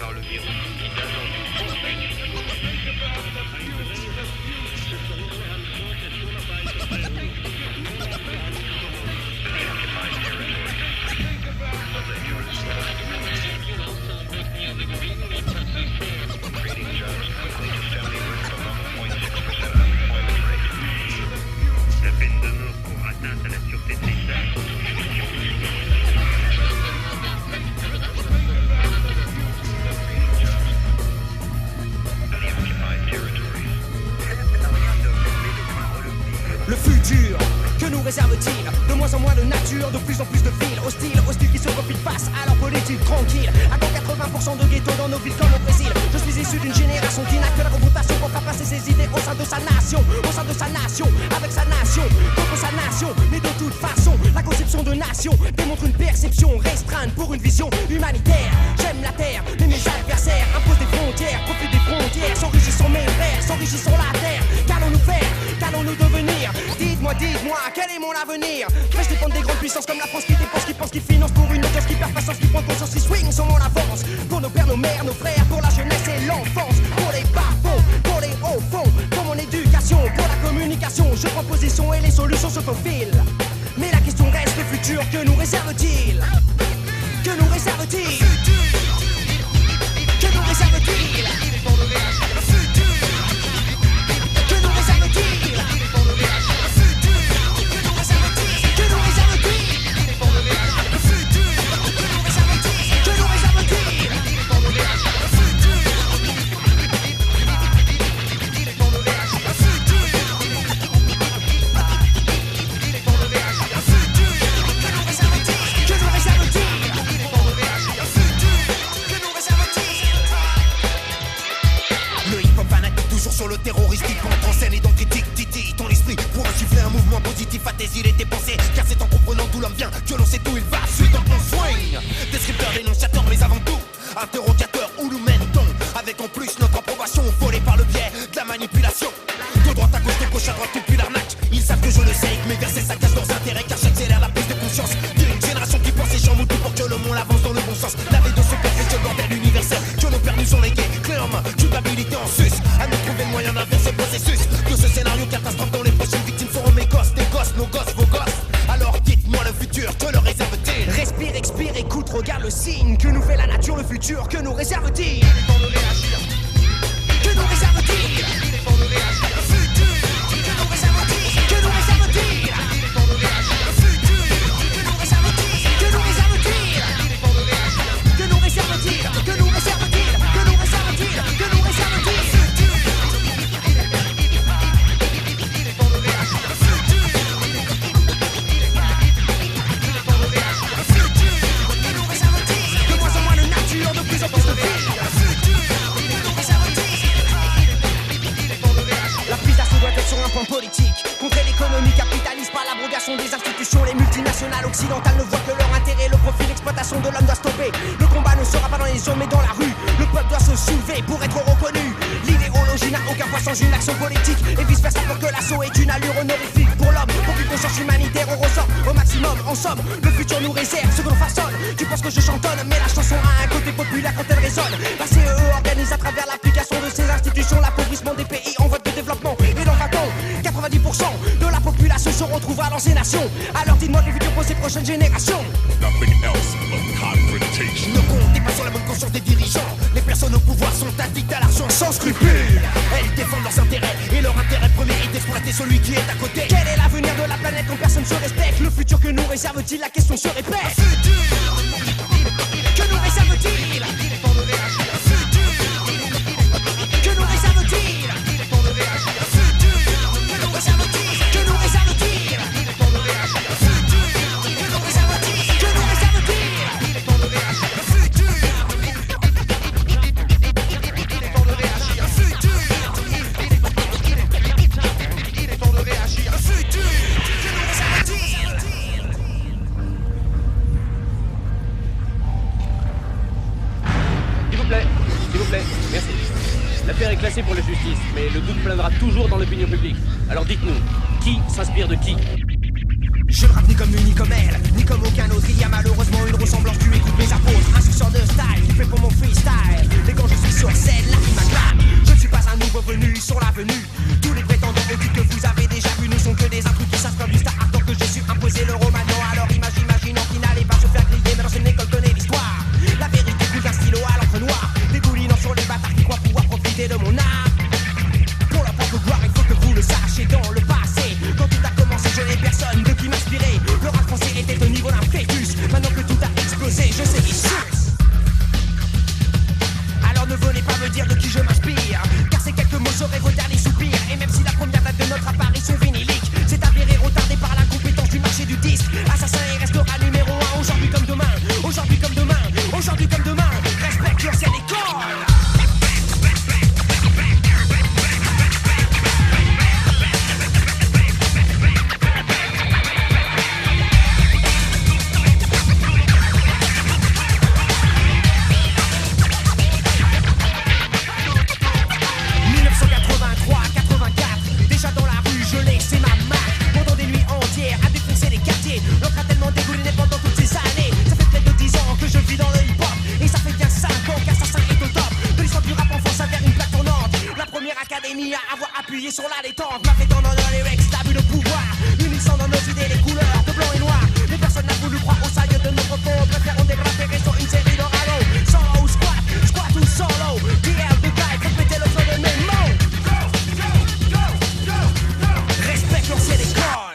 par le virus sida dans la peine de mort pour atteinte à la sûreté de l'État. Le futur, que nous réserve-t-il? De moins en moins de nature, de plus en plus de villes hostiles qui se profilent face à leur politique tranquille. Attends 80% de ghettos dans nos villes comme au Brésil. Je suis issu d'une génération qui n'a que la confrontation pour faire passer ses idées au sein de sa nation, avec sa nation, contre sa nation. Mais de toute façon, la conception de nation démontre une perception restreinte pour une vision humanitaire. J'aime la terre, mais mes adversaires imposent des frontières, profitent des frontières, s'enrichissant mes frères, s'enrichissant la terre. Qu'allons-nous faire? Qu'allons-nous devenir? Dites-moi, quel est mon avenir? Vais-je dépendre des grandes puissances comme la France qui dépense, qui pense, qui finance pour une audience qui perd patience, qui prend conscience, qui swing sur mon avance. Pour nos pères, nos mères, nos frères, pour la jeunesse et l'enfance, pour les bas-fonds, pour les hauts-fonds, pour mon éducation, pour la communication. Je prends position et les solutions se faufilent. Mais la question reste, le futur, que nous réserve-t-il? Que nous réserve-t-il? Que nous réserve-t-il? Que nous réserve-t-il? Sur le terroristique, entre en scène et donc critique, titille ton esprit pour insuffler un mouvement positif à tes idées, tes pensées. Car c'est en comprenant d'où l'homme vient que l'on sait où il va. Suis dans ton swing, descripteur, dénonciateur, mais avant tout, interrogateur, où nous mène-t-on? Avec en plus notre approbation volée par le biais de la manipulation. De droite à gauche, de gauche à droite, depuis l'arnaque. Ils savent que je le sais, que mes versets ça cache leurs intérêts. Car j'accélère la prise de conscience d'une génération qui pense et chamboule tout pour que le monde avance dans le bon sens. Laver de ce perfect bordel universel que nos pères nous sont légués. Clé en main, culpabilité en sus. À nous trouver le moyen d'inverser le processus de ce scénario catastrophe dont les prochaines victimes seront mes gosses, tes gosses, nos gosses, vos gosses. Alors dites-moi le futur, que le réserve-t-il? Respire, expire, écoute, regarde le signe que nous fait la nature, le futur, que nous réserve-t-il? Que nous réserve-t-il? Politique, contrer l'économie capitaliste par l'abrogation des institutions. Les multinationales occidentales ne voient que leur intérêt. Le profit d'exploitation de l'homme doit stopper. Le combat ne sera pas dans les zones mais dans la rue. Le peuple doit se soulever pour être reconnu. L'idéologie n'a aucun poids sans une action politique. Et vice versa pour que l'assaut ait une allure honorifique pour l'homme. Pour qu'une conscience humanitaire on ressort au maximum. En somme, le futur nous réserve ce que l'on façonne. Tu penses que je chantonne mais la chanson a un côté populaire quand elle résonne. La CEE organise à travers l'application de ces institutions l'appauvrissement des pays en voie de développement. Et dans 20 ans, 90% de la population se retrouvera dans ces nations. Alors dites-moi les futurs pour ces prochaines générations. Nothing else but confrontation. Ne comptez pas sur la bonne conscience des dirigeants. Les personnes au pouvoir sont addictes à l'argent sans scrupules. Elles défendent leurs intérêts et leur intérêt premier est d'exploiter celui qui est à côté. Quel est l'avenir de la planète quand personne se respecte? Le futur que nous réserve-t-il? La question se répète. Que nous réserve-t-il? Que nous réserve-t-il? Merci. L'affaire est classée pour la justice, mais le doute planera toujours dans l'opinion publique. Alors dites-nous, qui s'inspire de qui? Je ne rappe ni comme lui, ni comme elle, ni comme aucun autre. Il y a malheureusement une ressemblance, tu écoutes mes apôtres. Un suceur de style qui fait pour mon freestyle. venu. Tous les prétendants au titre que vous avez déjà vu ne sont que des intrus qui s'inspirent du star art que j'ai su imposer le romano. Alors imaginant qu'il n'allait pas se faire griller, mais dans une école connaît l'histoire. La vérité coule d'un stylo à l'encre noire, dégoulinant sur les bâtards qui croient pouvoir profiter de mon art. Pour leur propre gloire, il faut que vous le sachiez dans le passé. Quand tout a commencé, je n'ai personne de qui m'inspirer. Le rap français était au niveau d'un fœtus. Maintenant que tout a explosé, je sais qui suce. Alors ne venez pas me dire de qui je m'inspire, car ces quelques mots seraient vos derniers soupirs. Et même si la première date de notre apparition vinylique s'est avérée retardée par l'incompétence du marché du disque, Assassin et restera numéro 1 aujourd'hui comme demain. Aujourd'hui comme demain, aujourd'hui comme demain. Respecte l'ancienne école. L'autre a tellement dégouliné pendant toutes ces années. Ça fait près de 10 ans que je vis dans le hip-hop. Et ça fait bien 5 ans qu'Assassin est au top de l'histoire du rap en France vers une plaque tournante. La première académie à avoir appuyé sur la détente m'a fait tendre dans les lyrics, l'abus de pouvoir, unissant dans nos idées les couleurs de blanc et noir. Mais personne n'a voulu croire au sérieux de nos propos. Préférons dégrader sur une série de radeaux. Solo ou squat, squat ou solo. DL de guy, faut péter le feu de mes mots. Respecte l'ancienne école.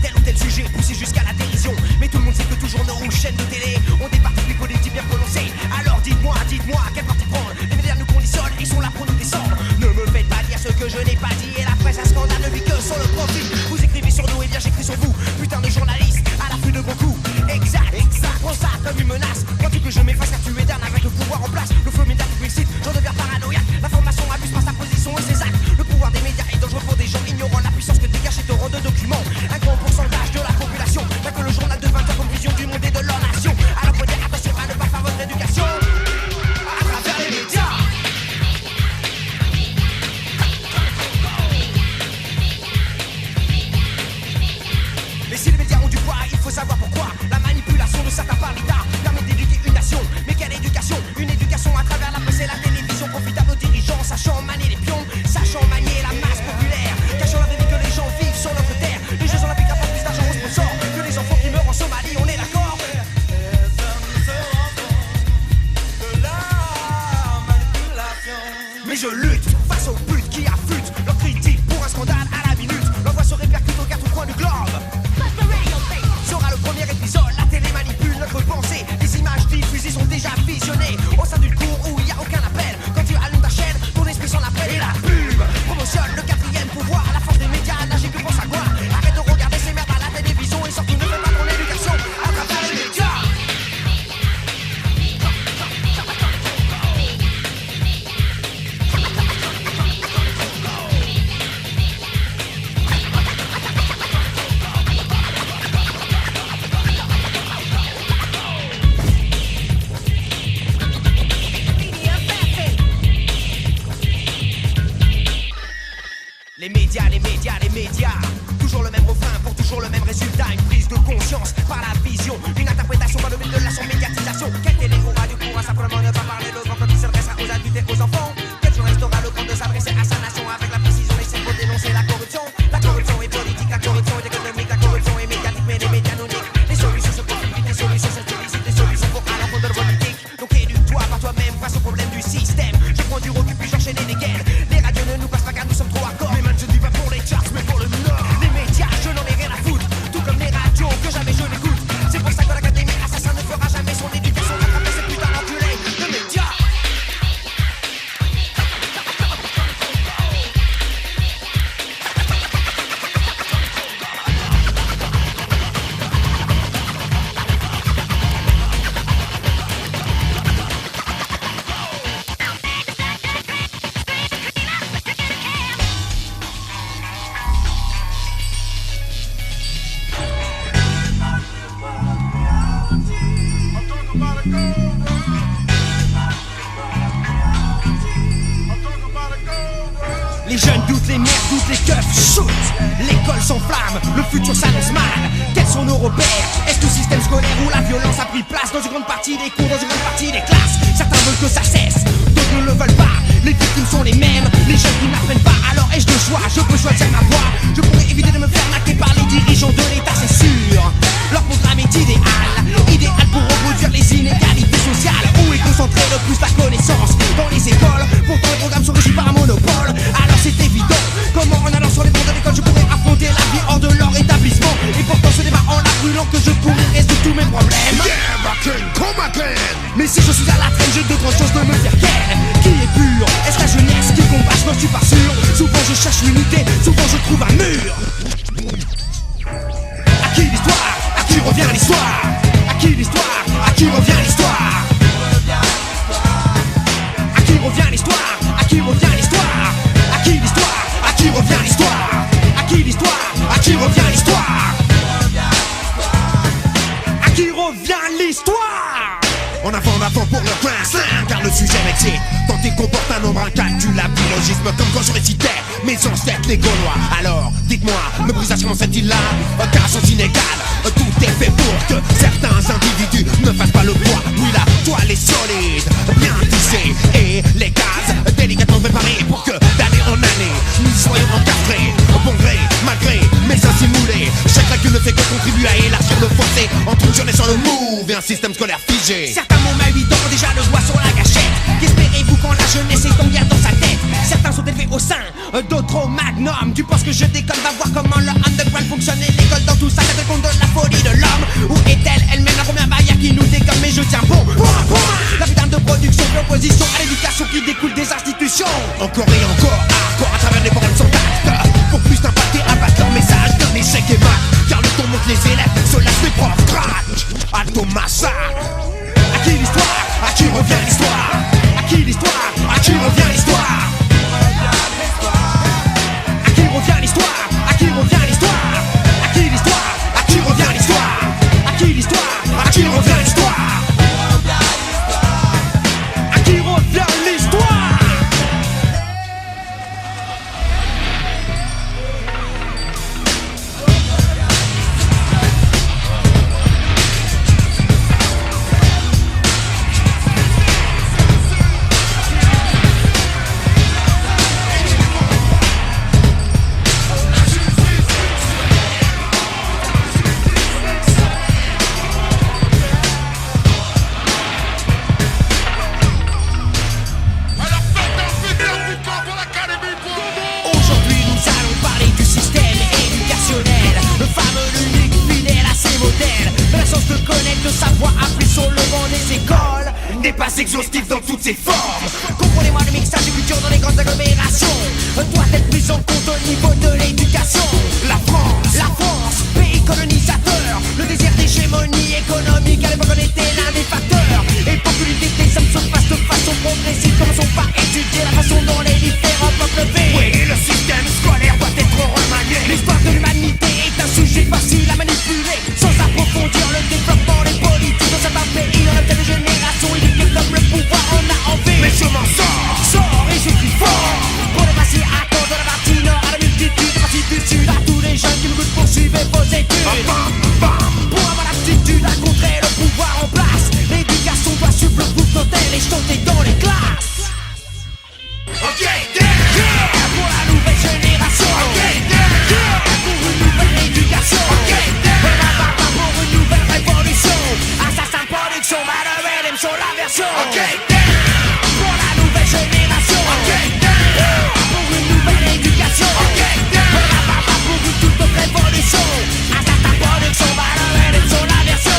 Tel ou tel sujet poussé jusqu'à la dérision. Mais tout le monde sait que toujours nos chaînes de télé ont des partis politiques bien prononcés. Alors dites-moi, quel parti prendre? Les médias nous conditionnent et sont là pour nous descendre. Ne me faites pas dire ce que je n'ai pas dit. Et la presse à scandale ne vit que sur le profit. Vous écrivez sur nous et bien j'écris sur vous. Putain de journalistes à l'affût de gros coups. Exact, prends ça comme une menace. Crois-tu que je m'efface car tu es dernier avec le pouvoir en place? Le flow média publicite, j'en deviens paranoïaque. L'information abuse par sa position et ses actes. Le pouvoir des médias est dangereux pour des gens ignorant la puissance que dégage ces torrents de documents. Un grand pourcentage de la population n'a que le journal de 20 ans comme vision du monde et de leur nation. Alors faut dire attention à ne pas faire votre éducation à travers les médias. Mais si les médias ont du poids, il faut savoir pourquoi. La manipulation de certains par l'État permet d'éduquer une nation. Mais quelle éducation? Une éducation à travers la presse et la télévision. Profitable aux dirigeants, sachant manier les pions, sachant manier la masse populaire, cachant la vérité que les gens vivent sur notre terre. Les Jeux Olympiques rapportent plus d'argent aux sponsors que les enfants qui meurent en Somalie, on est d'accord? Mais je lutte face aux buts qui affûtent leur critique pour un scandale à la minute. L'envoi se répercute aux quatre coins du globe. Sera le premier épisode, la télé manipule notre pensée. Les images diffusées sont déjà visionnées au sein d'une cour où il n'y a aucun appel. Quand tu allumes ta chaîne, ton esprit s'en appelle. Et la pub promotionne le quatrième pouvoir. La force des médias, nager que pense à quoi. Arrête de regarder ces merdes à la télévision et surtout ne fais pas ton éducation à travers les médias. Les médias, toujours le même refrain pour toujours le même résultat. Une prise de conscience par la vision, une interprétation par le biais de la médiatisation. Quelle télé aura du courage simplement ne pas parler le grand quand il s'adresse aux adultes et aux enfants? Quel jour restera le grand de s'adresser à sa nation avec la précision et pour dénoncer la corruption? La corruption est politique, la corruption est économique, la corruption est médiatique, mais les médias nous niquent. Les solutions se profilent vite, les solutions s'instillent, les solutions vont à l'encontre de la politique. Donc éduque-toi par toi-même face au problème du système. Je prends du recul puis j'enchaîne les gaines. Les radios ne nous passent pas car nous sommes trop hardcore. Mais man, je dis pas pour les charts mais pour le nord. Les médias, je n'en ai rien à foutre. Tout comme les radios que jamais je n'écoute. C'est pour ça que l'académie assassin ne fera jamais son éducation rattraper ces putains d'enculés de médias. Les jeunes doutent, les mères doutent, les keufs shootent. L'école s'enflamme, le futur s'annonce mal. Quels sont nos repères? Est-ce le système scolaire où la violence a pris place dans une grande partie des cours, dans une grande partie des classes? Certains veulent que ça cesse, d'autres ne le veulent pas. Les victimes sont les mêmes, les jeunes qui n'apprennent pas. Alors ai-je le choix? Je peux choisir ma voie. Je pourrais éviter de me faire naquer par les dirigeants de l'État, c'est sûr. Leur programme est idéal, idéal pour reproduire les inégalités sociales. Où est concentré le plus la connaissance? Dans les écoles, pourtant les programmes sont régis par un monopole. Alors c'est évident, comment en allant sur les bancs de l'école je pourrais affronter la vie hors de leur établissement. Et pourtant ce débat en la brûlant que je pourrais résoudre tous mes problèmes. Mais si je suis à la traîne, j'ai de grandes chances de me faire ken. Qui est pur? Est-ce la jeunesse qui combat? Je n'en suis pas sûr. Souvent je cherche l'unité, souvent je trouve un mur. À qui l'histoire? À qui revient l'histoire? À qui l'histoire? À qui revient l'histoire? À qui revient l'histoire? À qui revient l'histoire? À qui l'histoire? À qui revient l'histoire? À qui l'histoire? À qui revient l'histoire? À qui revient l'histoire? En avant pour le prince, car le sujet m'excite. Tant il comporte un nombre incalculable d'illogisme, comme quand je récitais mes ancêtres les Gaulois. Alors, dites-moi, me brisation cette île-là, car sont inégales. Tout est fait pour que certains individus ne fassent pas le poids. Oui, la toile est solide, bien tissée, et les cases délicatement préparées pour que d'année en année nous soyons encastrés. Bon gré, malgré, mais ainsi moulés. Chaque calcul ne fait que contribuer à élargir le fossé entre une jeunesse sans le move et un système scolaire figé. Certains m'ont à 8 ans déjà le doigt sur la gâchette. Qu'espérez-vous quand la jeunesse est en guerre dans sa tête? Certains sont élevés au sein, d'autres au magnum. Tu penses que je déconne? Va voir comment le underground fonctionne et l'école dans tout ça. Ça te compte de la folie de l'homme. Où est-elle elle-même la première barrière qui nous dégomme? Mais je tiens bon, la putain de production, l'opposition à l'éducation qui découle des institutions. Encore et encore, à travers les programmes sans tact. Pour plus d'impacter, abattre leur message d'un échec et mat. Car le tour monte les élèves, se lassent les profs, crash. Alto massacre. À qui l'histoire? À qui revient l'histoire? À qui l'histoire? À qui revient l'histoire? À qui revient l'histoire? À qui revient l'histoire? À qui l'histoire? À qui revient l'histoire? À qui l'histoire? À qui revient l'histoire? À qui revient l'histoire? hostile dans toutes ses formes. Comprenez-moi, le mixage de culture dans les grandes agglomérations doit être pris en compte au niveau de l'éducation. La France, pays colonisateur. Le désir d'hégémonie économique à l'époque en était l'un des facteurs. Et pour que l'unité des hommes se fasse de façon progressive, commençons par étudier la façon dont les différents peuples vivent. oui, le système scolaire doit être remanié. L'histoire de l'humanité est un sujet facile à manipuler, sans approfondir le développement des politiques dans certains pays. On a peut-être des générations éduquées comme le pouvoir en a envie. Mais je m'en sors Et je crie fort pour les passer à cause de la partie nord à la multitude, la partie du sud, à tous les jeunes qui veulent poursuivre vos études. Pour avoir l'aptitude à contrer le pouvoir en place, l'éducation doit suivre le groupe d'hôtel et chanter dans les classes. Ok, Yeah, pour la nouvelle génération. Ok, Yeah, pour une nouvelle éducation. Ok, pour une nouvelle révolution. Assassin Production, Malheur et sur la version. Ok, Pour la nouvelle génération. Pour une nouvelle éducation. Pour une toute autre révolution. Assassin Production, Malheur et sur la version.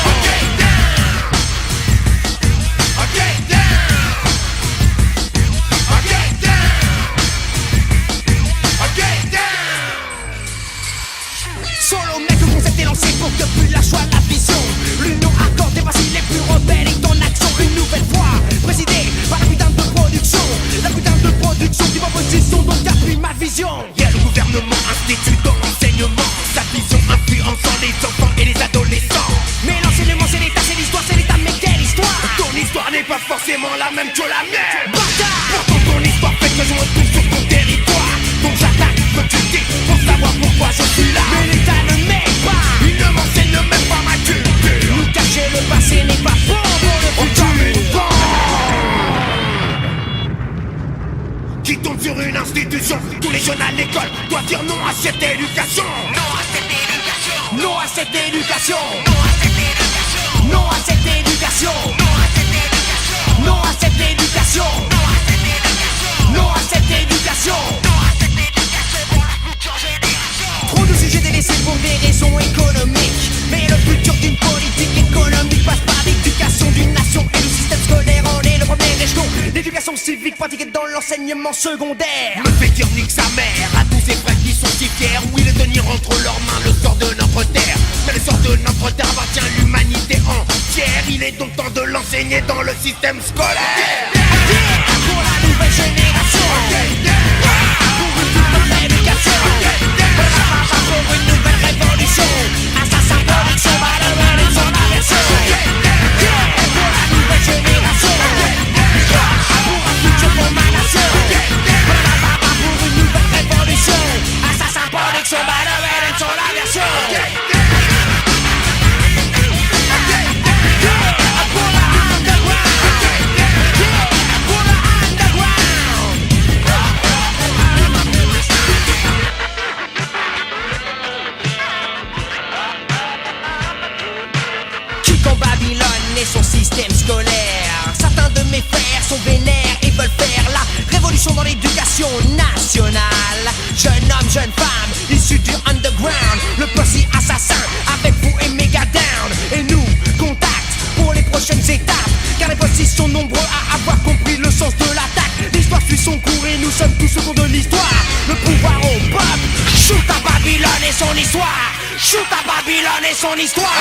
Solo mec, le concept est lancé pour que plus la choix la vision. L'union accordée, voici les plus rebelles et en action une nouvelle fois. Présidé par la putain de production. La putain de production qui m'opposition donc appuie ma vision. yeah, le gouvernement institue dans l'enseignement sa vision influençant les enfants et les adolescents. Mais l'enseignement c'est l'état, c'est l'histoire, c'est l'état, mais quelle histoire? Ton histoire n'est pas forcément la même que la mienne. Bâtard! Pourtant ton histoire fait que je me retrouve sur ton territoire. Donc j'attaque ce que tu dis pour savoir pourquoi je suis là. Mais l'état ne m'aide pas. Il ne m'enseigne même pas ma culture. Nous cacher le passé n'est pas bon pour le On futur. comme une bombe qui tombe sur une institution. Tous les jeunes à l'école doivent dire non à cette éducation. Non à cette éducation. Non à cette éducation. Non à cette éducation. Non à cette éducation. Non à cette éducation. Non à cette éducation. Non à cette éducation. Non à cette éducation. Non à cette éducation pour la future génération. Trop de sujets délaissés pour des raisons économiques. Mais le futur d'une politique économique passe par l'éducation d'une nation. Et le système scolaire en est le premier échelon. L'éducation civique pratiquée dans l'enseignement secondaire. Me fait dire nique sa mère à tous ces frères qui sont si fiers. Oui, de tenir entre leurs mains le sort de notre terre. Mais le sort de notre terre appartient à l'humanité entière. Il est donc temps de l'enseigner dans le système scolaire. Pour la nouvelle génération. Pour une nouvelle éducation. Pour une nouvelle révolution. Assassin Production, Malheur et son aversion. Pour la nouvelle génération. Pour un futur pour ma nation. Pour une nouvelle révolution. Assassin Production, Malheur et son aversion. Pour la underground. Pour la underground. Qui combat Babylone et son système scolaire. Certains de mes frères sont vénères et veulent faire la révolution dans l'éducation nationale. Jeune homme, jeune femme, issus du underground. Le posse assassin avec vous et méga down. Et nous, contact pour les prochaines étapes. Car les postes sont nombreux à avoir compris le sens de l'attaque. L'histoire suit son cours et nous sommes tous au cours de l'histoire. Le pouvoir au peuple. Shoot à Babylone et son histoire. Shoot à Babylone et son histoire.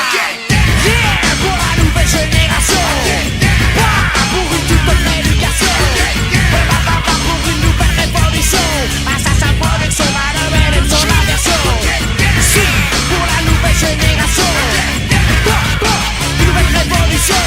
Yeah, pour la nouvelle génération. Pour une toute autre éducation. Pour une nouvelle révolution. Assassin Production, Malheur et son aversion. Si, pour la nouvelle génération. Une nouvelle révolution.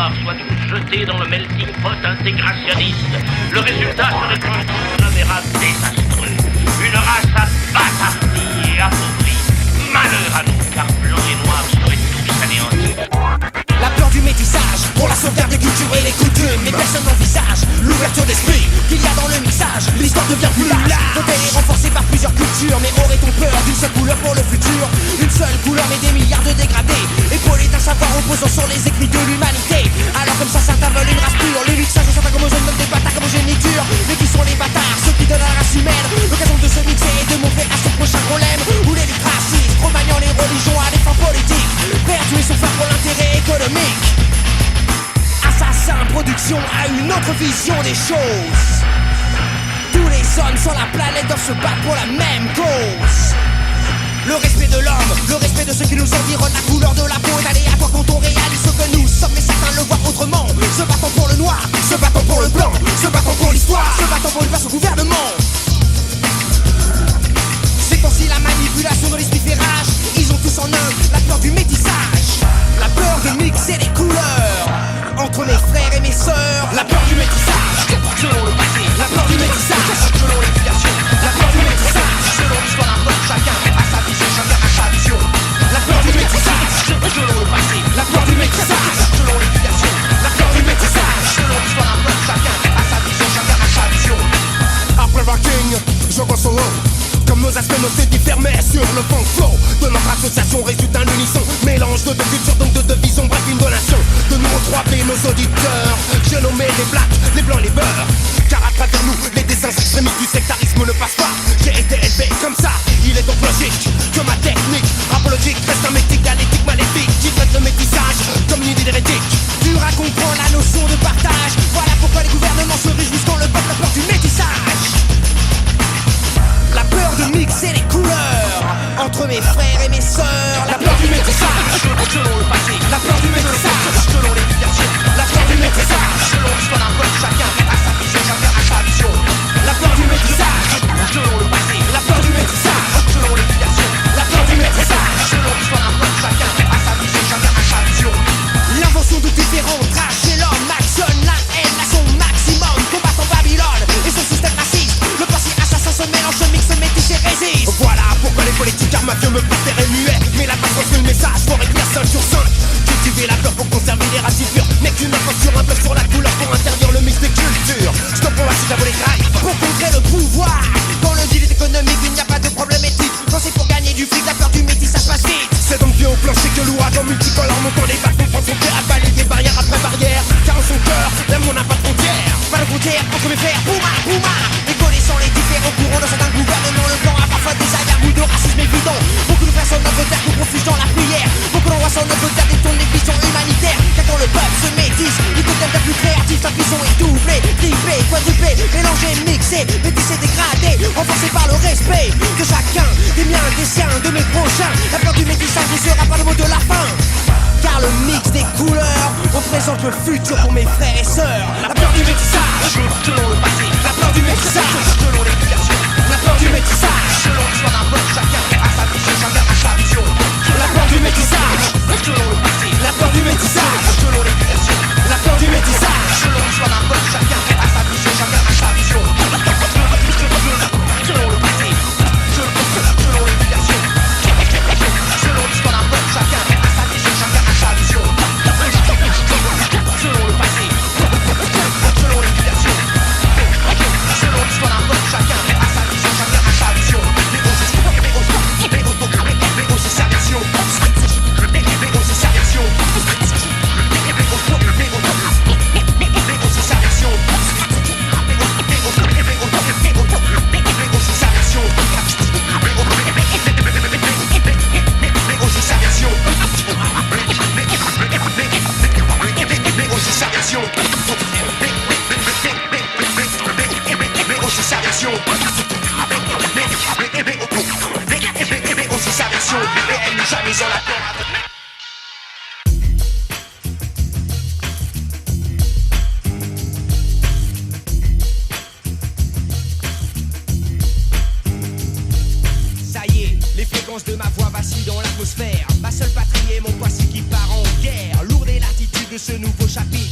noirs, soit nous jeter dans le melting pot intégrationniste. Le résultat serait un conglomérat désastreux. Une race abattardie et appauvrie. Malheur à nous, car blancs et noirs seraient tous anéantis. La peur du métissage, pour la sauvegarde des cultures et les coutumes. Mais personne n'envisage l'ouverture d'esprit qu'il y a dans le mixage. L'histoire devient plus large, quand elle est renforcée par plusieurs cultures. Mais aurait-on peur d'une seule couleur pour le futur? Une seule couleur mais des milliards de dégradés, épaulés d'un savoir reposant sur les écrits de l'humanité. Alors comme ça certains veulent une race pure. Les luttes sages certains comme aux jeunes veulent des bâtards comme aux génitures. Mais qui sont les bâtards? Ceux qui donnent à la race humaine l'occasion de se mixer et de montrer à son prochain qu'on l'aime. Ou les luttes racistes, remaniant les religions à des fins politiques, prêts à tuer son frère pour l'intérêt économique. Assassin Production a une autre vision des choses. Tous les hommes sur la planète doivent se battre pour la même cause. Le respect de l'homme, le respect de ceux qui nous environnent. La couleur de la peau est aléatoire quand on réalise ce que nous sommes. Mais certains le voient autrement. Se battant pour le noir, se battant pour le blanc, se battant pour l'histoire, se battant pour une place au gouvernement. C'est aussi la manipulation de l'esprit fait rage. Ils ont tous en eux la peur du métissage, la peur de mixer les couleurs entre mes frères et mes sœurs. La peur du métissage, selon le passé. La peur du métissage, selon les filiations. La peur du métissage, selon l'histoire d'un peuple. Chacun a sa vision, chacun a sa vision. La peur du métissage, selon le passé. La peur du métissage, selon les filiations. La peur du métissage, selon l'histoire d'un peuple. Chacun a sa vision, chacun a sa vision. Après Rocking, je vois solo. Comme nos aspects, nos têtes fermés sur le funk flow de notre association résulte un unisson. Mélange de deux cultures, donc de deux visions, bref une donation de nous aux 3P, nos auditeurs. J'ai nommé les blacks, les blancs, les beurs. Car à travers nous, les dessins extrémistes du sectarisme ne passent pas. J'ai été élevé comme ça, il est donc logique que ma technique rapologique reste un métier dialectique maléfique qui traite le métissage comme une idée hérétique. Dur à comprendre la notion de partage. Voilà pourquoi les gouvernements se réjouissent quand le peuple a peur du métissage. La peur de mixer les couleurs entre mes frères et mes sœurs. La peur du métissage, selon le passé. La peur du métissage, selon les filiations. La peur du métissage, selon l'histoire d'un peuple. Chacun a sa vision, chacun a sa vision. La peur du métissage, selon le passé. La peur du métissage, selon les filiations. La peur du métissage, selon l'histoire d'un peuple. Chacun a sa vision, chacun a sa vision. L'invention de différentes races chez l'homme actionne la haine à son maximum, combattant Babylone et son système raciste. Le passé assassin se mélange, se mixe, métisse et résiste. Voilà pourquoi les politiques mafieux me préfèrent muet. Mais la passe transmet le message pour écrire 5 sur 5. Cultiver la peur pour conserver les racines pures n'est qu'une imposture, un peu sur la couleur pour interdire le mix des cultures. Stop pour la suite, j'avoue les grailles. Pour contrer le pouvoir, dans le deal économique il n'y a pas de problème éthique. Quand c'est pour gagner du fric, la peur du métissage passe vite. C'est donc bien au plancher que l'ouragan multicolore montant les bâtons prend son pied à balayer barrière après barrière. Car en son cœur, l'amour n'a pas de frontières. Pas de frontières entre mes frères, bouma, bouma. Et connaissant les différents courants dans certains gouvernements, le blanc a parfois des agarres de racisme évident. Beaucoup de personnes notre terre qu'on refuge dans la prière. Beaucoup d'endroits sur notre terre détournent les visions humanitaires. Car quand le peuple se métisse, il peut être plus créatif. Sa vision est doublée, triplée, quadruplée, mélangée, mixée, métissée, dégradée, renforcée par le respect de chacun, des miens, des siens, de mes prochains. La peur du métissage ne sera pas le mot de la fin. Car le mix des couleurs représente le futur pour mes frères et sœurs. La peur du métissage, selon le passé. La peur du métissage, selon les filiations. La peur du métissage, selon l'histoire d'un peuple. Chacun a sa vision, chacun a sa vision. La peur du métissage, selon le passé. La peur du métissage, selon les filiations. La peur du métissage, selon l'histoire d'un peuple. Chacun a sa vision, chacun a sa vision. Selon le passé, selon les filiations. Selon l'histoire d'un peuple, chacun a sa vision, chacun a sa vision. Selon le passé, selon les filiations. Selon l'histoire d'un peuple, chacun a sa vision, chacun a sa vision. C'est sa vision. C'est sa vision. Ça y est, les fréquences de ma voix vacillent dans l'atmosphère. Ma seule patrie est mon passé qui part en guerre. Lourde est l'attitude de ce nouveau chapitre.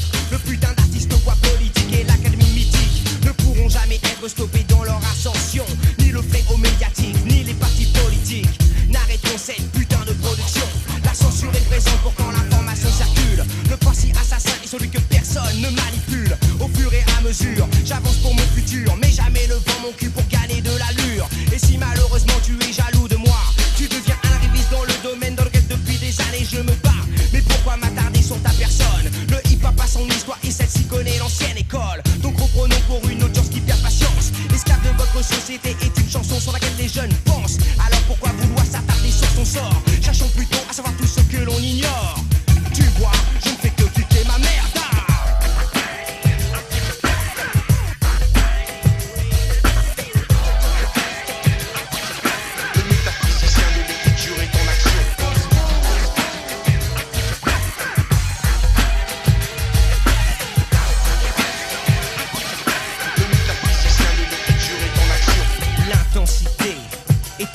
veut stopper dans leur ascension. Ni le fléau médiatique, ni les partis politiques n'arrêteront cette putain de production. La censure est présente pour quand l'information circule. Le principe assassin est celui que personne ne manipule. Au fur et à mesure, j'avance pour mon futur, mais jamais ne vends mon cul pour gagner de l'allure. Et si malheureusement tu es jaloux de moi, tu deviens un arriviste dans le domaine dans lequel depuis des années je me bats. Mais pourquoi m'attarder sur ta personne? Le hip-hop a son histoire et celle-ci connaît l'ancienne école. Donc reprenons pour une audience qui perd patience. L'esclave de votre société est une chanson sur laquelle les jeunes pensent. Alors pourquoi vouloir s'attarder sur son sort? Cherchons plutôt à savoir tout ce que l'on ignore. Tu vois, je ne fais que kicker ma merde.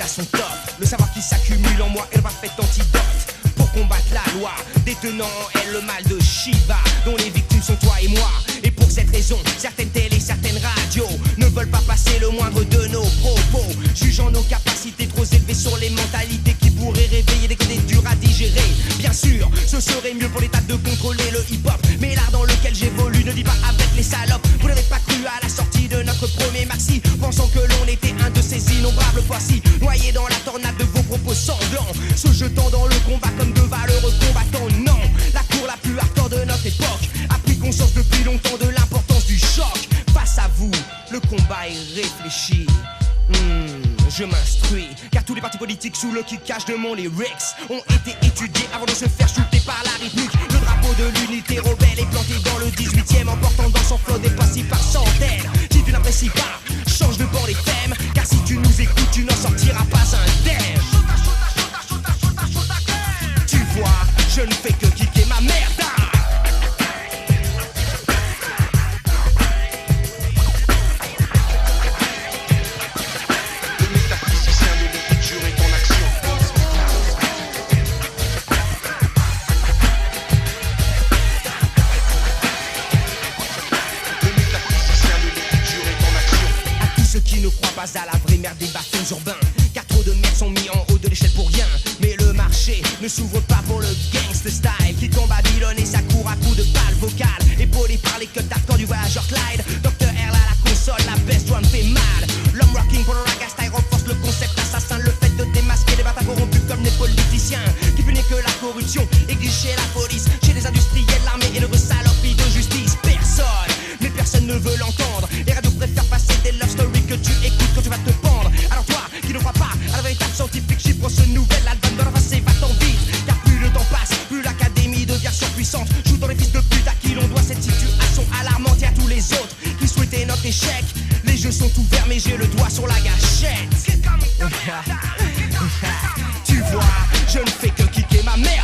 À son top, le savoir qui s'accumule en moi est le parfait antidote pour combattre la loi, détenant en elle le mal de Shiva, dont les victimes sont toi et moi. Et pour cette raison, certaines télés, certaines radios ne veulent pas passer le moindre de nos propos, jugeant nos capacités trop élevées sur les mentalités qui pourraient réveiller des côtés durs à digérer. Bien sûr, ce serait mieux pour l'État de contrôler le hip-hop, mais l'art dans lequel j'évolue ne dit pas avec les salopes. Vous n'avez pas cru à la sortie de notre premier maxi, pensant que l'on était un de ces innombrables fois-ci, noyé dans la tornade de vos propos sanglants, se jetant dans le combat comme de valeureux combattants. Non, la cour la plus hardcore de notre époque a pris conscience depuis longtemps de l'importance du choc. Face à vous, le combat est réfléchi. Je m'instruis, car tous les partis politiques sous le kickage de mon lyrics ont été étudiés avant de se faire shooter par la rythmique. Le drapeau de l'unité rebelle est planté dans le 18e, emportant dans son flot des passifs par centaines. Si tu n'apprécies pas, change de bord les thèmes, car si tu nous écoutes, tu n'en sortiras pas indemne. Tu vois, je ne fais que kicker ma merde. À la vraie merde des bas-fonds urbains, car trop de merdes sont mis en haut de l'échelle pour rien. Mais le marché ne s'ouvre pas pour le gangsta style qui tombe Babylone et ça court à coups de balles vocales, épaulé par les cuts d'acteurs du voyageur Clyde. Dr. R à la console, la baisse drum fait mal. L'homme rocking pour le raga style renforce le concept assassin, le fait de démasquer les bâtards corrompus comme les politiciens qui punissent que la corruption existe chez la police, chez les industriels, l'armée et le saloperie de justice. Personne, mais personne ne veut l'entendre. Les radios préfèrent passer des love stories que tu écoutes quand tu vas te pendre. Alors toi qui ne crois pas à la véritable scientifique, chiffre ce nouvel album de la face et va-t'en vite, car plus le temps passe, plus l'académie devient surpuissante. Joue dans les fils de pute à qui l'on doit cette situation alarmante, et à tous les autres qui souhaitaient notre échec. Les jeux sont ouverts mais j'ai le doigt sur la gâchette. Tu vois, je ne fais que kicker ma merde.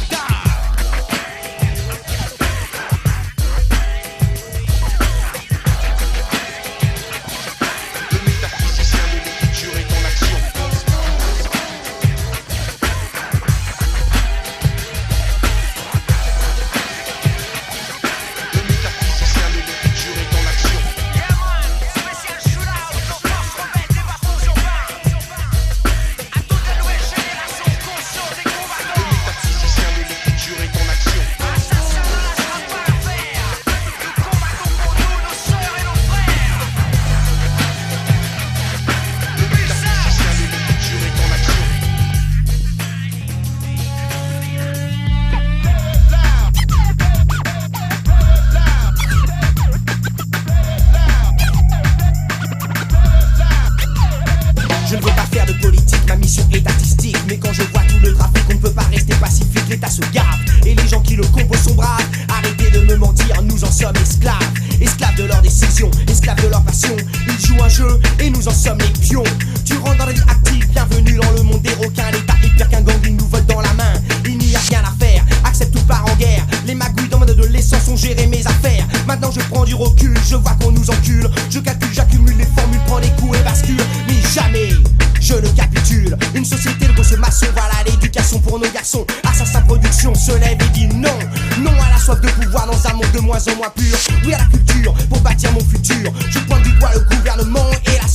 Et nous en sommes les pions. Tu rentres dans la vie active, bienvenue dans le monde des requins. L'état est pire qu'un gang, ils nous volent dans la main. Il n'y a rien à faire, accepte tout part en guerre. Les magouilles dans mon adolescence ont géré mes affaires. Maintenant je prends du recul, je vois qu'on nous encule. Je calcule, j'accumule les formules, prends des coups et bascule. Mais jamais je ne capitule. Une société de consommation, voilà l'éducation pour nos garçons. Assassin Production se lève et dit non. Non à la soif de pouvoir dans un monde de moins en moins pur. Oui à la culture pour bâtir mon futur. Je pointe du doigt le gouvernement et la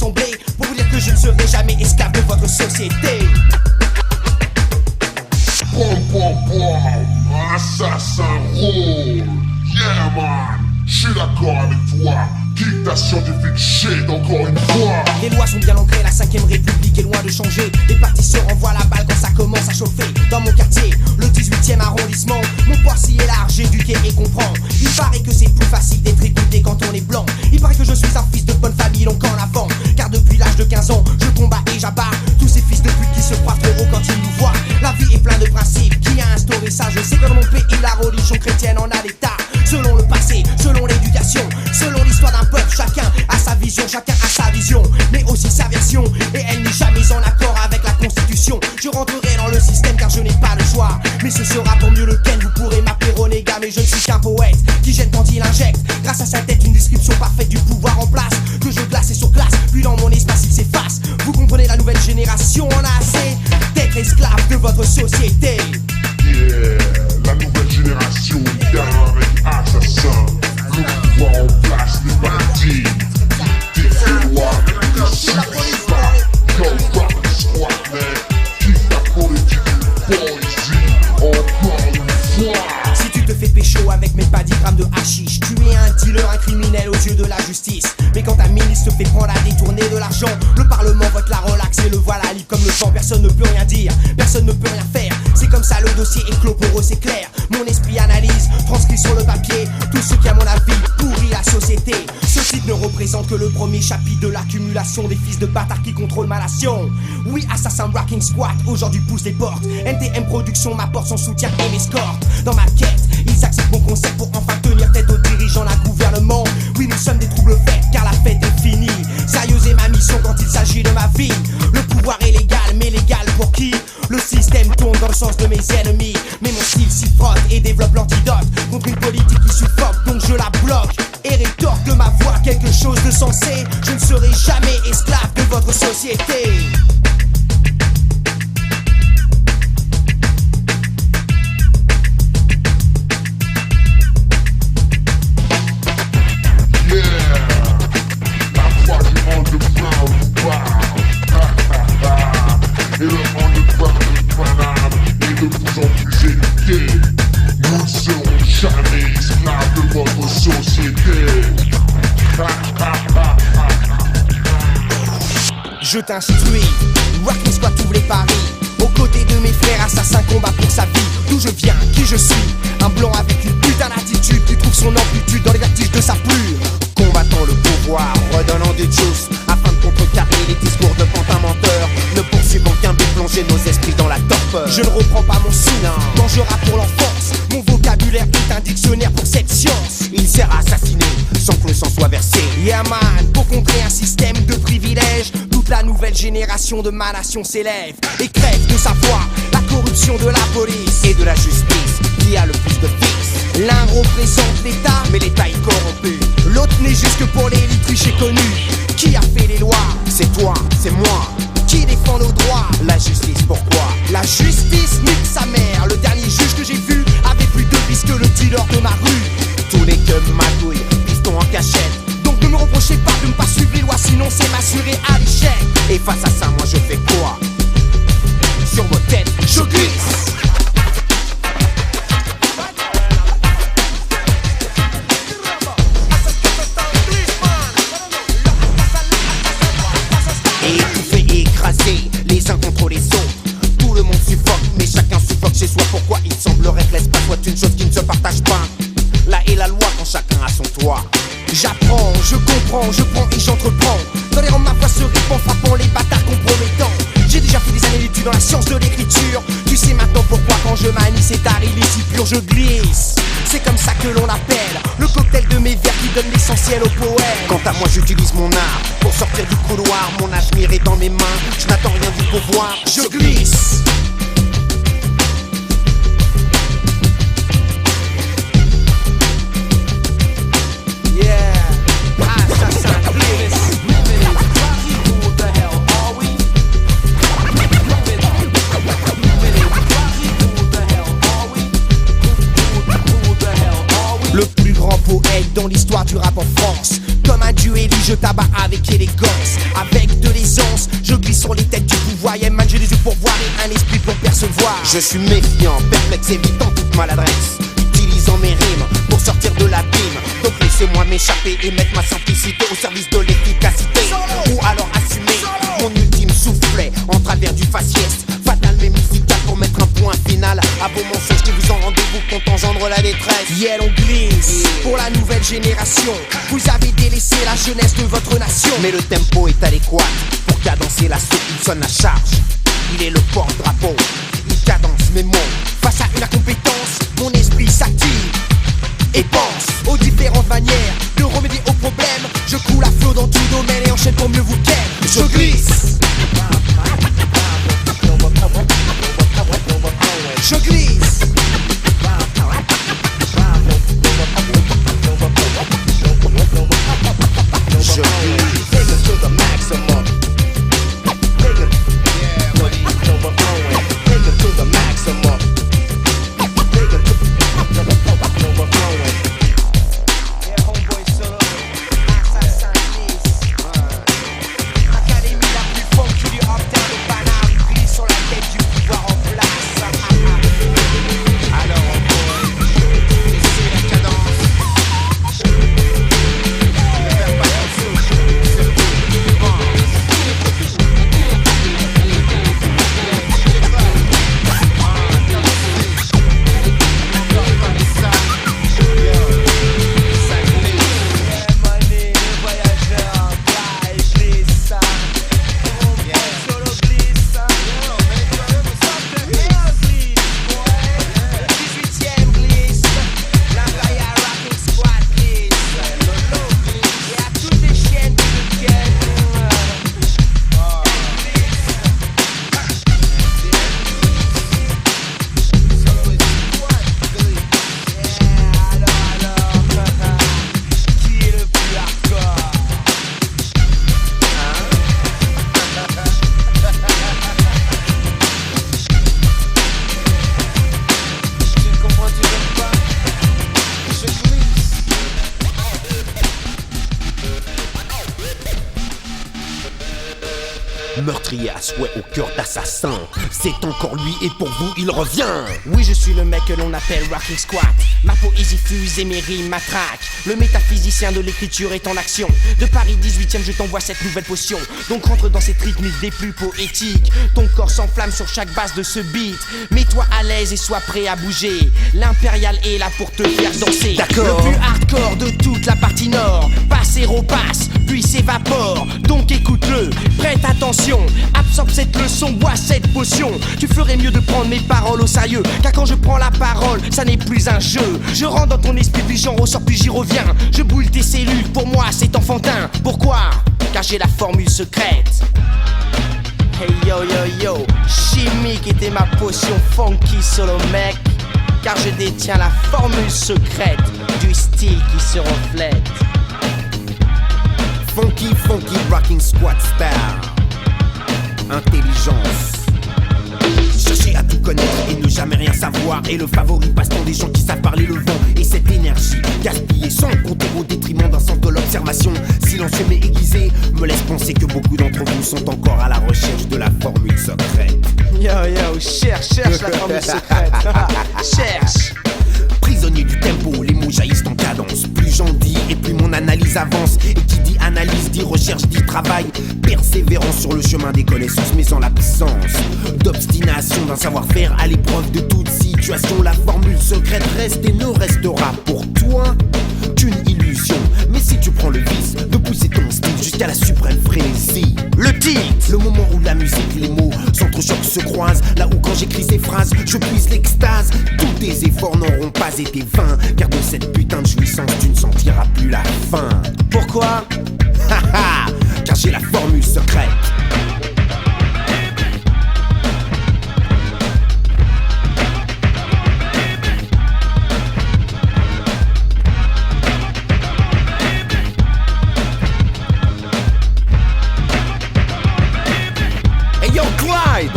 lois sont bien ancrées, la 5ème République est loin de changer. Les partis se renvoient la balle quand ça commence à chauffer. Dans mon quartier, le 18e arrondissement, mon port s'y est large, éduqué et comprend. Il paraît que c'est plus facile d'être écouté quand on est blanc. Il paraît que je suis un fils de bonne famille, donc en avant. Car depuis l'âge de 15 ans, je combats et j'abats tous ces fils de pute qui se croient trop haut quand ils nous voient. La vie est pleine de principes, qui a instauré ça? Je sais que dans mon pays, la religion chrétienne en a l'état. Selon le passé, selon l'éducation, selon l'histoire d'un peuple, chacun a sa vision, chacun a sa vision, mais aussi sa version, et elle n'est jamais en accord avec la constitution. Je rentrerai dans le système car je n'ai pas le choix, mais ce sera pour mieux le ken. Vous pourrez m'appeler Renégat, mais je ne suis qu'un poète qui gêne quand il injecte, grâce à sa tête, une description parfaite du pouvoir en place, que je glace et surclasse, puis dans mon espace il s'efface. Vous comprenez, la nouvelle génération en a assez d'être esclave de votre société. Yeah, la nouvelle génération vient avec assassin. Le pouvoir en place, les bandits. Des lois, des suspects. Yo, rock the squad, man. Kiffe la politique de poésie. Encore une fois. Si tu te fais pécho avec mes pas 10 grammes de hashish, tu es un dealer, un criminel aux yeux de la justice. Mais quand ta ministre se fait prendre à détourner de l'argent, le parlement vote la relax et le voilà libre comme le vent. Personne ne peut rien dire, personne ne peut rien faire. C'est comme ça, le dossier est clos pour eux, c'est clair. Mon esprit analyse, transcrit sur le papier tout ce qui à mon avis pourrit la société. Ce site ne représente que le premier chapitre de l'accumulation des fils de bâtards qui contrôlent ma nation. Oui, Assassin Rocking Squad aujourd'hui pousse les portes. NTM Production m'apporte son soutien et m'escorte. Dans ma quête, ils acceptent mon concept pour enfin tenir tête aux dirigeants d'un gouvernement. Oui, nous sommes des troubles faits car la fête est finie. Sérieuse est ma mission quand il s'agit de ma vie. Le pouvoir est légal, mais légal pour qui? Le système tourne dans le sens de mes ennemis, mais mon style s'y frotte et développe l'antidote contre une politique qui suffoque, donc je la bloque et rétorque de ma voix quelque chose de sensé. Je ne serai jamais esclave de votre société. Et le underground est de plus en plus éduqué. Nous ne serons jamais esclaves de votre société. Je t'instruis, Rocking Squad ouvre les paris. Aux côtés de mes frères assassins, combat pour sa vie. D'où je viens, qui je suis, un blanc avec une putain d'attitude qui trouve son amplitude dans les vertiges de sa plume. Combattant le pouvoir, redonnant du juice afin de contrecarrer les discours de pantins menteurs. Ne poursuivons qu'un but, plonger nos esprits dans la torpeur. Je ne reprends pas mon sou, mangera pour l'enfance. Mon vocabulaire est un dictionnaire pour cette science. Il sert à assassiner sans que le sang soit versé. Yeah man, pour contrer un système de privilèges, toute la nouvelle génération de ma nation s'élève et crève de sa voix la corruption de la police et de la justice qui a le plus de fils. L'un représente l'État, mais l'État est corrompu. L'autre n'est juste que pour l'élite riche et connue. Qui a fait les lois? C'est toi, c'est moi. Qui défend nos droits? La justice, pourquoi? La justice nique sa mère. Le dernier juge que j'ai vu avait plus de vis que le dealer de ma rue. Tout n'est que magouille, piston en cachette. Donc ne me reprochez pas de ne pas suivre les lois, sinon c'est m'assurer à l'échec. Et face à ça, moi je fais quoi? Sur vos têtes, je glisse. Les uns contre les autres, tout le monde suffoque, mais chacun suffoque chez soi. Pourquoi il semblerait que l'espace soit une chose qui ne se partage pas? Là est la loi quand chacun a son toit. J'apprends, je comprends, je prends et j'entreprends. Dans les rangs ma voix se répand, frappant les bâtards compromettants. J'ai déjà fait des années d'études dans la science de l'écriture. Tu sais maintenant pourquoi quand je manie cet art illicite pur je glisse. C'est comme ça que l'on appelle le cocktail de mes vers qui donne l'essentiel au poète. Quant à moi j'utilise mon art pour sortir du couloir. Mon avenir est dans mes mains, je n'attends rien du pouvoir. Je glisse. Le plus grand poète dans l'histoire du rap en France. Comme un dieu élu, je tabac avec élégance. Avec de l'aisance, je glisse sur les têtes du pouvoir. Yeah man, j'ai des yeux pour voir et un esprit pour percevoir. Je suis méfiant, perplexe, évitant toute maladresse, utilisant mes rimes pour sortir de l'abîme. Donc laissez-moi m'échapper et mettre ma simplicité au service de l'efficacité. Ou alors assumer entendre la détresse. Yeah, on glisse pour la nouvelle génération. Vous avez délaissé la jeunesse de votre nation. Mais le tempo est adéquat pour cadencer l'assaut. Il sonne la charge, il est le porte-drapeau. Il cadence mes mots. Face à une incompétence, mon esprit s'active et pense aux différentes manières de remédier aux problèmes. Je coule à flot dans tout domaine et enchaîne pour mieux vous ken. Je glisse. Je glisse. Je glisse. Take it to the maximum. Take it, yeah, what he's overflowing. Take it to the maximum. Take it to overflowing. Yeah, homeboy solo. Assassin glisse. Académie la plus funky du uptown de Paname. Glisse sur la tête du pouvoir en place. Alors homeboy, c'est la cadence. Ne perds pas ton souffle, surtout pense. Meurtrier à souhait au cœur d'assassin. C'est encore lui et pour vous il revient. Oui, je suis le mec que l'on appelle Rocking Squat. Ma poésie fuse et mes rimes m'attraquent. Le métaphysicien de l'écriture est en action. De Paris 18ème, je t'envoie cette nouvelle potion. Donc rentre dans cette rythmique des plus poétiques. Ton corps s'enflamme sur chaque base de ce beat. Mets-toi à l'aise et sois prêt à bouger. L'impérial est là pour te faire danser. D'accord. Le plus hardcore de toute la partie nord. Passe et repasse, puis s'évapore. Donc écoute-le, prête attention. Absorbe cette leçon, bois cette potion. Tu ferais mieux de prendre mes paroles au sérieux. Car quand je prends la parole, ça n'est plus un jeu. Je rentre dans ton esprit, puis j'en ressors, puis j'y reviens. Je brûle tes cellules, pour moi c'est enfantin. Pourquoi? Car j'ai la formule secrète. Hey yo yo yo, chimique était ma potion funky solo mec. Car je détiens la formule secrète du style qui se reflète. Funky, funky, rocking squat style. Intelligence. Chercher à tout connaître et ne jamais rien savoir est le favori passe-temps des gens qui savent parler le vent. Et cette énergie gaspillée sans compter au détriment d'un sens de l'observation silencieux mais aiguisé me laisse penser que beaucoup d'entre vous sont encore à la recherche de la formule secrète. Yo yo, cherche la formule secrète. Cherche. Prisonnier du tempo, les mots jaillissent en cadence. Plus j'en dis et plus mon analyse avance. Et qui dit analyse, dit recherche, dit travail. Persévérant sur le chemin des connaissances, mais en l'absence d'obstination d'un savoir-faire à l'épreuve de toute situation. La formule secrète reste et ne restera pour toi qu'une illusion. Mais si tu prends le vice de pousser ton style jusqu'à la suprême frénésie. Le titre, le moment où la musique, les mots s'entrechoquent, se croisent. Là où quand j'écris ces phrases, je puise l'extase. Tous tes efforts n'auront pas été vains. Car de cette putain de jouissance, tu ne sentiras plus la fin. Pourquoi? Haha, car j'ai la formule secrète. Hey yo, Clyde!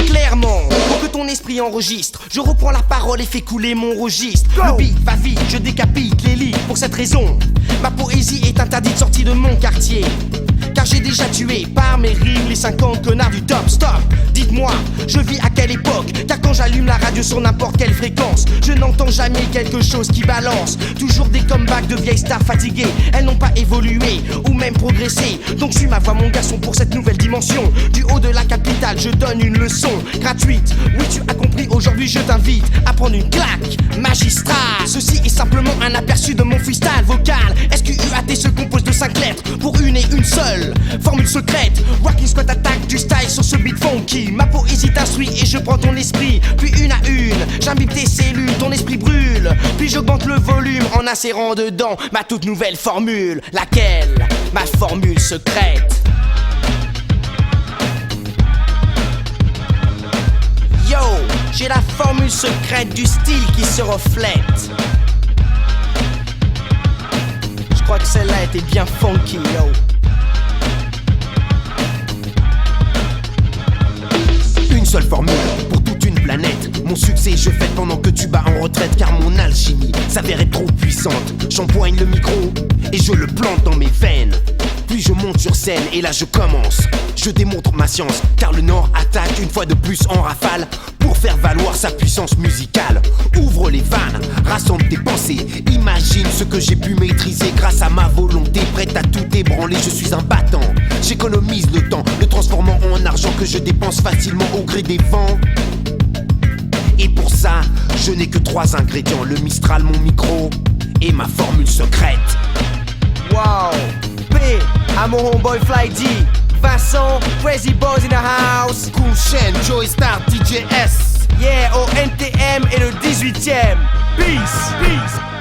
Clairement, pour que ton esprit enregistre, je reprends la parole et fais couler mon registre. Le beat va vite, je décapite les lits. Pour cette raison, ma poésie est interdite sortie de mon quartier. Car j'ai déjà tué par mes rimes les 50 connards du top. Stop, dites-moi, je vis à quelle époque? Car quand j'allume la radio sur n'importe quelle fréquence, je n'entends jamais quelque chose qui balance. Toujours des comebacks de vieilles stars fatiguées. Elles n'ont pas évolué ou même progressé. Donc je suis ma voix mon garçon pour cette nouvelle dimension. Du haut de la capitale je donne une leçon gratuite. Oui tu as compris, aujourd'hui je t'invite à prendre une claque magistrale. Ceci est simplement un aperçu de mon freestyle vocal. SQUAT se compose de 5 lettres pour une et une seule formule secrète. Walking Squad attaque du style sur ce beat funky. Ma poésie t'instruit et je prends ton esprit. Puis une à une, j'imbibe tes cellules, ton esprit brûle. Puis j'augmente le volume en insérant dedans ma toute nouvelle formule. Laquelle? Ma formule secrète. Yo, j'ai la formule secrète du style qui se reflète. Je crois que celle-là était bien funky, yo. Une seule formule pour toute une planète. Mon succès je fais pendant que tu bats en retraite. Car mon alchimie s'avère être trop puissante. J'empoigne le micro et je le plante dans mes veines. Puis je monte sur scène et là je commence. Je démontre ma science car le Nord attaque une fois de plus en rafale. Pour faire valoir sa puissance musicale. Ouvre les vannes, rassemble tes pensées. Imagine ce que j'ai pu maîtriser grâce à ma volonté. Prête à tout ébranler, je suis un battant. J'économise le temps, le transformant en argent que je dépense facilement au gré des vents. Et pour ça, je n'ai que 3 ingrédients. Le Mistral, mon micro et ma formule secrète. Wow, P à mon homeboy Fly D, Vincent, Crazy Boys in the house. Cool Shen, Joey Star, DJ S. Yeah, au NTM et le 18ème. Peace, peace.